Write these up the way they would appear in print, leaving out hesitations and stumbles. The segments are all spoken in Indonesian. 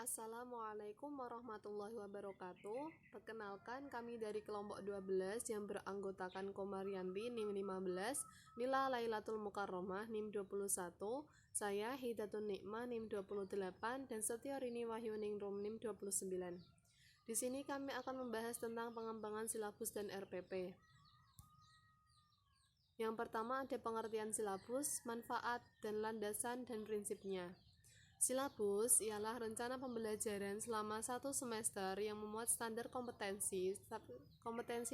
Assalamualaikum warahmatullahi wabarakatuh. Perkenalkan, kami dari kelompok 12 yang beranggotakan Komarianti NIM 15, Nila Lailatul Mukarromah NIM 21, saya Hidatun Nikmah NIM 28, dan Setio Rini Wahyu Ningrum NIM 29. Di sini kami akan membahas tentang pengembangan silabus dan RPP. Yang pertama ada pengertian silabus, manfaat, dan landasan dan prinsipnya. Silabus ialah rencana pembelajaran selama 1 semester yang memuat standar kompetensi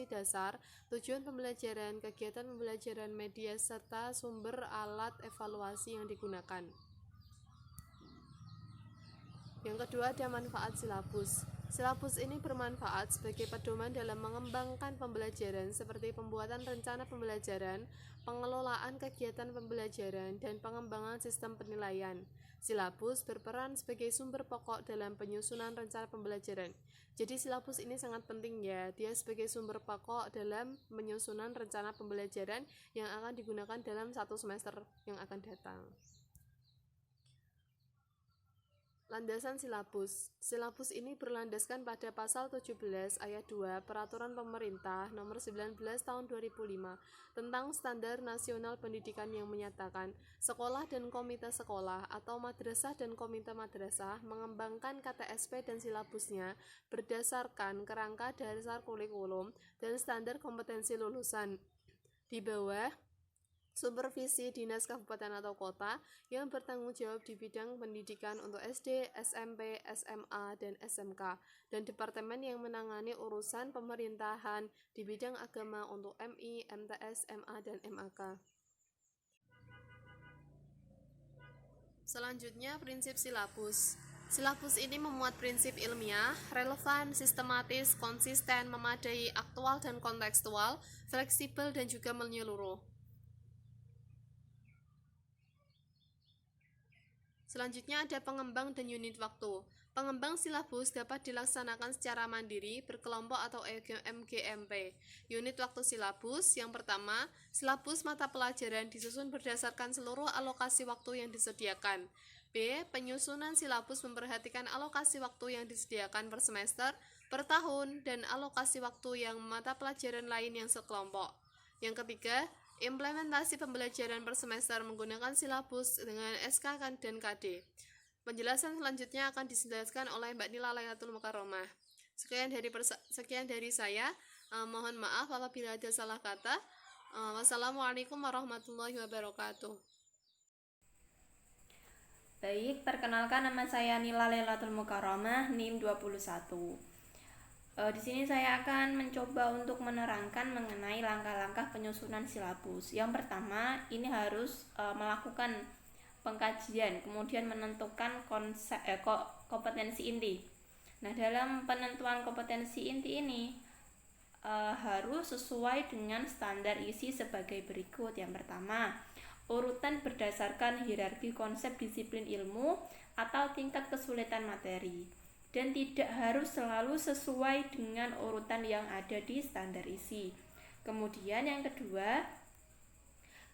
dasar, tujuan pembelajaran, kegiatan pembelajaran, media, serta sumber alat evaluasi yang digunakan. Yang kedua ada manfaat silabus. Silabus ini bermanfaat sebagai pedoman dalam mengembangkan pembelajaran seperti pembuatan rencana pembelajaran, pengelolaan kegiatan pembelajaran, dan pengembangan sistem penilaian. Silabus berperan sebagai sumber pokok dalam penyusunan rencana pembelajaran. Jadi silabus ini sangat penting ya, dia sebagai sumber pokok dalam penyusunan rencana pembelajaran yang akan digunakan dalam 1 semester yang akan datang. Landasan silabus. Silabus ini berlandaskan pada pasal 17 ayat 2 Peraturan Pemerintah Nomor 19 Tahun 2005 tentang Standar Nasional Pendidikan yang menyatakan sekolah dan komite sekolah atau madrasah dan komite madrasah mengembangkan KTSP dan silabusnya berdasarkan kerangka dasar kurikulum dan standar kompetensi lulusan. Di bawah supervisi dinas kabupaten atau kota yang bertanggung jawab di bidang pendidikan untuk SD, SMP, SMA, dan SMK, dan departemen yang menangani urusan pemerintahan di bidang agama untuk MI, MTS, MA, dan MAK. Selanjutnya, prinsip silabus. Silabus ini memuat prinsip ilmiah, relevan, sistematis, konsisten, memadai, aktual dan kontekstual, fleksibel, dan juga menyeluruh. Selanjutnya ada pengembang dan unit waktu. Pengembang silabus dapat dilaksanakan secara mandiri, berkelompok atau MGMP. Unit waktu silabus yang pertama, silabus mata pelajaran disusun berdasarkan seluruh alokasi waktu yang disediakan. B. Penyusunan silabus memperhatikan alokasi waktu yang disediakan per semester, per tahun, dan alokasi waktu yang mata pelajaran lain yang sekelompok. Yang ketiga, implementasi pembelajaran per semester menggunakan silabus dengan SK dan KD. Penjelasan selanjutnya akan dijelaskan oleh Mbak Nila Lailatul Mukarromah. Sekian dari saya. Mohon maaf apabila ada salah kata. Wassalamualaikum warahmatullahi wabarakatuh. Baik, perkenalkan nama saya Nila Lailatul Mukarromah NIM 21. Di sini saya akan mencoba untuk menerangkan mengenai langkah-langkah penyusunan silabus. Yang pertama, ini harus melakukan pengkajian, kemudian menentukan kompetensi inti. Nah, dalam penentuan kompetensi inti ini harus sesuai dengan standar isi sebagai berikut. Yang pertama, urutan berdasarkan hierarki konsep disiplin ilmu atau tingkat kesulitan materi, dan tidak harus selalu sesuai dengan urutan yang ada di standar isi. Kemudian yang kedua,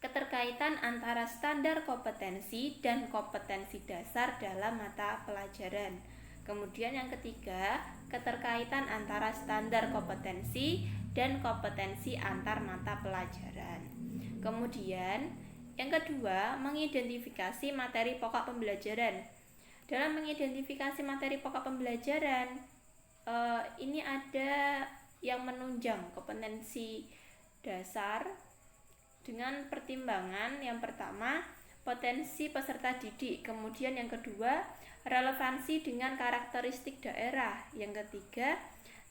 keterkaitan antara standar kompetensi dan kompetensi dasar dalam mata pelajaran. Kemudian yang ketiga, keterkaitan antara standar kompetensi dan kompetensi antar mata pelajaran. Kemudian yang kedua, mengidentifikasi materi pokok pembelajaran. Dalam mengidentifikasi materi pokok pembelajaran, ini ada yang menunjang kompetensi dasar dengan pertimbangan yang pertama, potensi peserta didik, kemudian yang kedua, relevansi dengan karakteristik daerah, yang ketiga,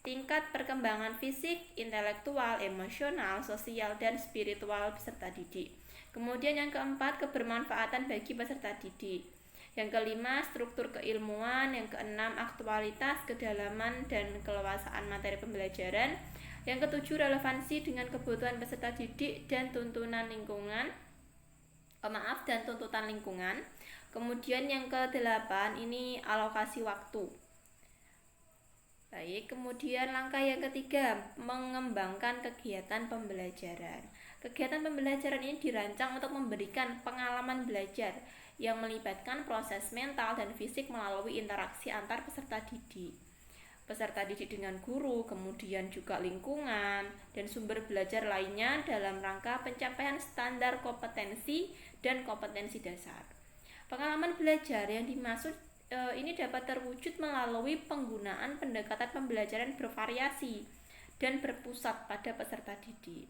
tingkat perkembangan fisik, intelektual, emosional, sosial, dan spiritual peserta didik. Kemudian yang keempat, kebermanfaatan bagi peserta didik. Yang kelima, struktur keilmuan. Yang keenam, aktualitas, kedalaman, dan keluasaan materi pembelajaran. Yang ketujuh, relevansi dengan kebutuhan peserta didik dan tuntutan lingkungan. Kemudian yang kedelapan, ini alokasi waktu. Baik, kemudian langkah yang ketiga, mengembangkan kegiatan pembelajaran. Kegiatan pembelajaran ini dirancang untuk memberikan pengalaman belajar yang melibatkan proses mental dan fisik melalui interaksi antar peserta didik. Peserta didik dengan guru, kemudian juga lingkungan, dan sumber belajar lainnya dalam rangka pencapaian standar kompetensi dan kompetensi dasar. Pengalaman belajar yang dimaksud ini dapat terwujud melalui penggunaan pendekatan pembelajaran bervariasi dan berpusat pada peserta didik.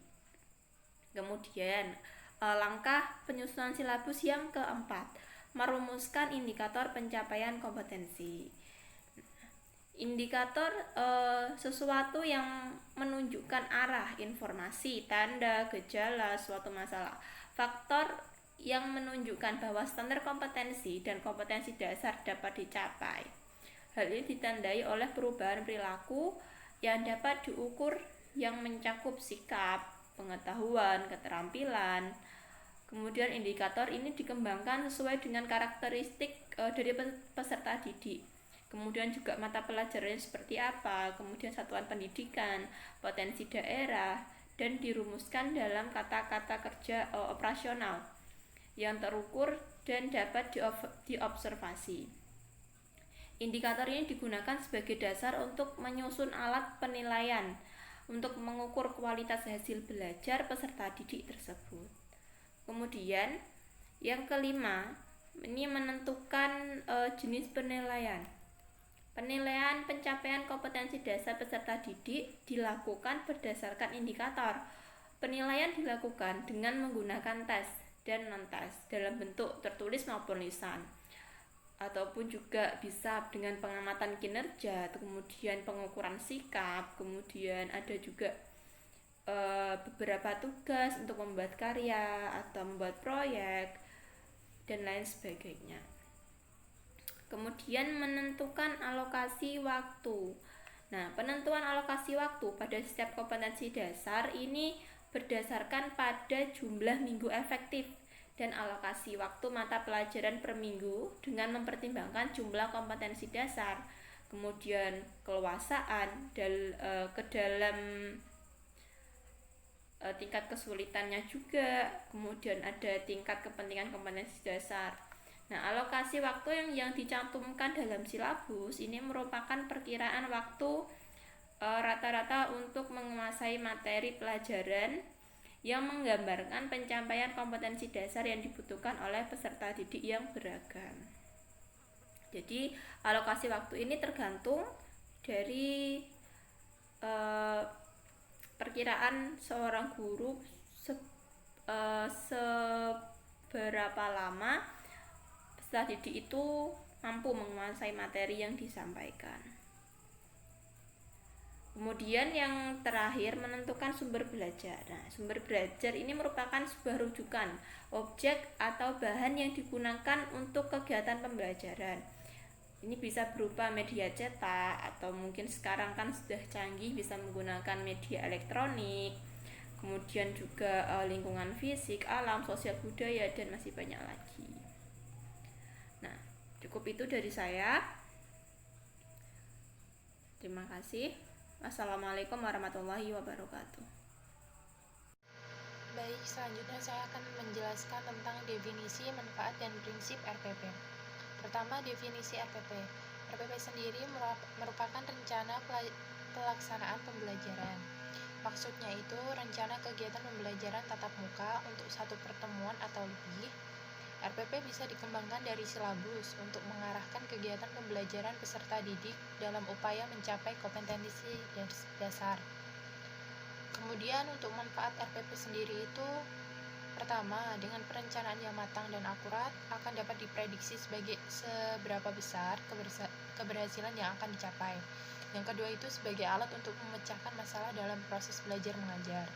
Kemudian, langkah penyusunan silabus yang keempat, merumuskan indikator pencapaian kompetensi. Indikator sesuatu yang menunjukkan arah, informasi, tanda, gejala suatu masalah. Faktor yang menunjukkan bahwa standar kompetensi dan kompetensi dasar dapat dicapai. Hal ini ditandai oleh perubahan perilaku yang dapat diukur yang mencakup sikap, pengetahuan, keterampilan. Kemudian indikator ini dikembangkan sesuai dengan karakteristik dari peserta didik. Kemudian juga mata pelajarannya seperti apa, kemudian satuan pendidikan, potensi daerah, dan dirumuskan dalam kata-kata kerja operasional yang terukur dan dapat diobservasi. Indikator ini digunakan sebagai dasar untuk menyusun alat penilaian untuk mengukur kualitas hasil belajar peserta didik tersebut. Kemudian yang kelima, ini menentukan jenis penilaian. Penilaian pencapaian kompetensi dasar peserta didik dilakukan berdasarkan indikator. Penilaian dilakukan dengan menggunakan tes dan non-tes dalam bentuk tertulis maupun lisan, ataupun juga bisa dengan pengamatan kinerja, kemudian pengukuran sikap, kemudian ada juga beberapa tugas untuk membuat karya atau membuat proyek dan lain sebagainya. Kemudian menentukan alokasi waktu. Nah, penentuan alokasi waktu pada setiap kompetensi dasar ini berdasarkan pada jumlah minggu efektif dan alokasi waktu mata pelajaran per minggu dengan mempertimbangkan jumlah kompetensi dasar, kemudian keluasaan ke dalam tingkat kesulitannya juga, kemudian ada tingkat kepentingan kompetensi dasar. Nah, alokasi waktu yang dicantumkan dalam silabus ini merupakan perkiraan waktu rata-rata untuk menguasai materi pelajaran yang menggambarkan pencapaian kompetensi dasar yang dibutuhkan oleh peserta didik yang beragam. Jadi, alokasi waktu ini tergantung dari perkiraan seorang guru seberapa lama peserta didik itu mampu menguasai materi yang disampaikan. Kemudian yang terakhir, menentukan sumber belajar. Nah, sumber belajar ini merupakan sebuah rujukan, objek atau bahan yang digunakan untuk kegiatan pembelajaran. Ini bisa berupa media cetak atau mungkin sekarang kan sudah canggih bisa menggunakan media elektronik. Kemudian juga lingkungan fisik, alam, sosial budaya, dan masih banyak lagi. Nah, cukup itu dari saya. Terima kasih. Assalamualaikum warahmatullahi wabarakatuh. Baik, selanjutnya saya akan menjelaskan tentang definisi, manfaat, dan prinsip RPP. Pertama, definisi RPP. RPP sendiri merupakan rencana pelaksanaan pembelajaran. Maksudnya itu rencana kegiatan pembelajaran tatap muka untuk satu pertemuan atau lebih. RPP bisa dikembangkan dari silabus untuk mengarahkan kegiatan pembelajaran peserta didik dalam upaya mencapai kompetensi dasar. Kemudian untuk manfaat RPP sendiri itu, pertama, dengan perencanaan yang matang dan akurat akan dapat diprediksi seberapa besar keberhasilan yang akan dicapai. Yang kedua itu sebagai alat untuk memecahkan masalah dalam proses belajar mengajar.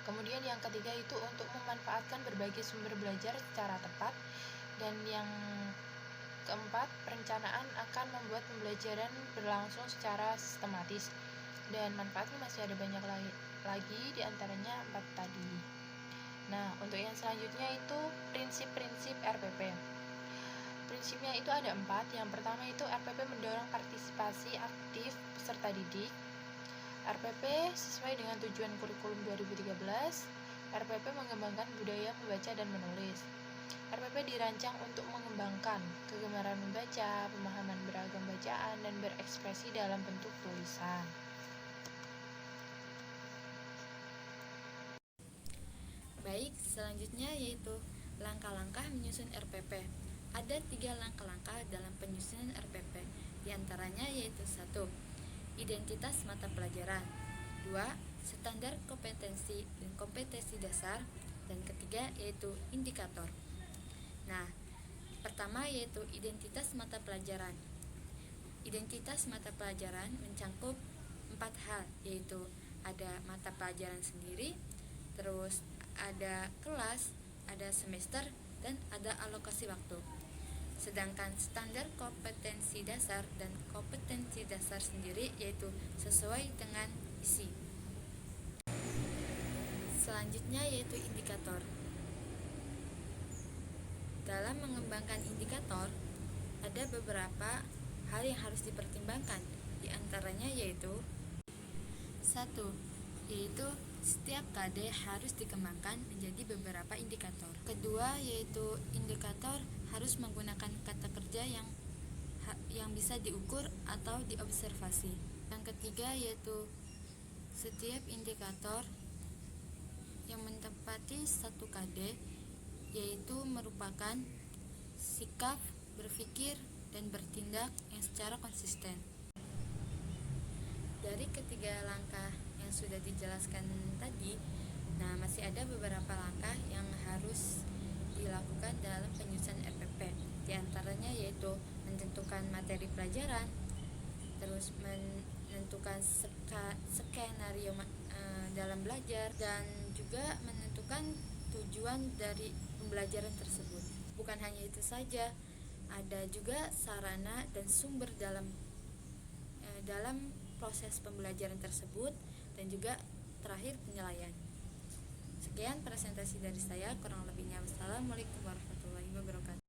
Kemudian yang ketiga itu untuk memanfaatkan berbagai sumber belajar secara tepat. Dan yang keempat, perencanaan akan membuat pembelajaran berlangsung secara sistematis. Dan manfaatnya masih ada banyak lagi, diantaranya 4 tadi. Nah, untuk yang selanjutnya itu prinsip-prinsip RPP. Prinsipnya itu ada 4. Yang pertama itu RPP mendorong partisipasi aktif peserta didik. RPP sesuai dengan tujuan kurikulum 2013. RPP mengembangkan budaya membaca dan menulis. RPP dirancang untuk mengembangkan kegemaran membaca, pemahaman beragam bacaan, dan berekspresi dalam bentuk tulisan. Baik, selanjutnya yaitu langkah-langkah menyusun RPP. Ada 3 langkah-langkah dalam penyusunan RPP, diantaranya yaitu 1. Identitas mata pelajaran, 2. Standar kompetensi dan kompetensi dasar, dan ketiga yaitu indikator. Nah, pertama yaitu identitas mata pelajaran. Identitas mata pelajaran mencakup 4 hal, yaitu ada mata pelajaran sendiri, terus ada kelas, ada semester, dan ada alokasi waktu. Sedangkan standar kompetensi dasar dan kompetensi dasar sendiri yaitu sesuai dengan isi. Selanjutnya yaitu indikator. Dalam mengembangkan indikator, ada beberapa hal yang harus dipertimbangkan, di antaranya yaitu 1. Yaitu setiap KD harus dikembangkan menjadi beberapa indikator. Kedua, yaitu indikator harus menggunakan kata kerja yang bisa diukur atau diobservasi. Yang ketiga, yaitu setiap indikator yang menempati satu KD yaitu merupakan sikap, berpikir, dan bertindak yang secara konsisten. Dari ketiga langkah yang sudah dijelaskan tadi, masih ada beberapa langkah yang harus dilakukan dalam penyusunan RPP. Di antaranya yaitu menentukan materi pelajaran, terus menentukan skenario dalam belajar, dan juga menentukan tujuan dari pembelajaran tersebut. Bukan hanya itu saja, ada juga sarana dan sumber dalam proses pembelajaran tersebut, dan juga terakhir penilaian. Sekian presentasi dari saya, kurang lebihnya wassalamualaikum warahmatullahi wabarakatuh.